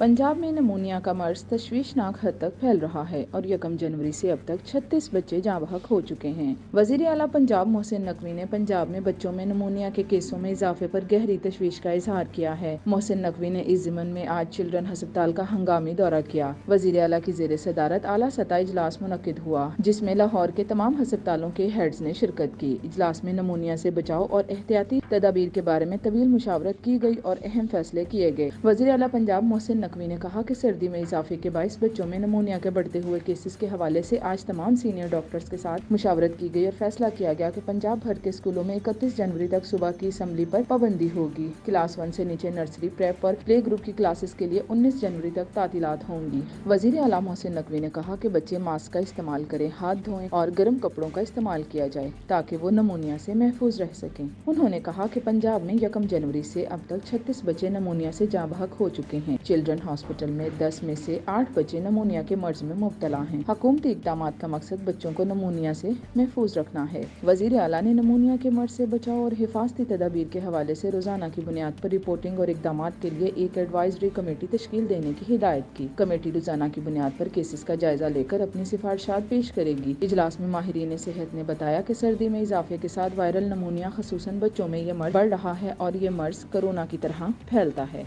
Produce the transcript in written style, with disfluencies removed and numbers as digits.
पंजाब में नमूनिया का मर्ज तशवीशनाक हद तक फैल रहा है और 1 जनवरी से अब तक 36 बच्चे जाँ बहक हो चुके हैं। वजीर आला पंजाब मोहसिन नकवी ने पंजाब में बच्चों में नमूनिया के केसों में इजाफे पर गहरी तशवीश का इजहार किया है। मोहसिन नकवी ने इस ज़िमन में आज चिल्ड्रन अस्पताल का हंगामी दौरा किया। वजीर आला की ज़ेर सदारत आला सतह इजलास मुनक्किद हुआ, जिसमें लाहौर के तमाम अस्पतालों के हेड्स ने शिरकत की। इजलास में नमूनिया से बचाव और एहतियाती तदाबीर के बारे में तवील मुशावरत की गई और अहम फैसले किए गए। वजीर आला पंजाब मोहसिन नकवी ने कहा कि सर्दी में इजाफे के बाइस बच्चों में नमूनिया के बढ़ते हुए केसेस के हवाले से आज तमाम सीनियर डॉक्टर्स के साथ मुशावरत की गई और फैसला किया गया कि पंजाब भर के स्कूलों में 31 जनवरी तक सुबह की असम्बली पर पाबंदी होगी। क्लास 1 से नीचे नर्सरी, प्रेप और प्ले ग्रुप की क्लासेस के लिए 19 जनवरी तक तातीलात होंगी। वजीर आला मोहसिन नकवी ने कहा कि बच्चे मास्क का इस्तेमाल करें, हाथ धोएं और गर्म कपड़ों का इस्तेमाल किया जाए ताकि वो नमूनिया से महफूज रह सकें। उन्होंने कहा कि पंजाब में 1 जनवरी से अब तक 36 बच्चे नमूनिया से जाँ बहक हो चुके हैं। चिल्ड्रन हॉस्पिटल में 10 में से 8 बच्चे नमूनिया के मर्ज में मुब्तला हैं। हुकूमती इक़दामात का मकसद बच्चों को नमूनिया से महफूज रखना है। वज़ीर आला ने नमूनिया के मर्ज से बचाव और हिफाजती तदाबीर के हवाले से रोजाना की बुनियाद पर रिपोर्टिंग और इक़दामात के लिए एक एडवाइजरी कमेटी तश्कील देने की हिदायत की। कमेटी रोजाना की बुनियाद पर केसेस का जायजा लेकर अपनी सिफारिशात पेश करेगी। इजलास में माहिरीन सेहत ने बताया कि सर्दी में इजाफे के साथ वायरल नमूनिया खसूसन बच्चों में ये मर्ज बढ़ रहा है और ये मर्ज कोरोना की तरह फैलता है।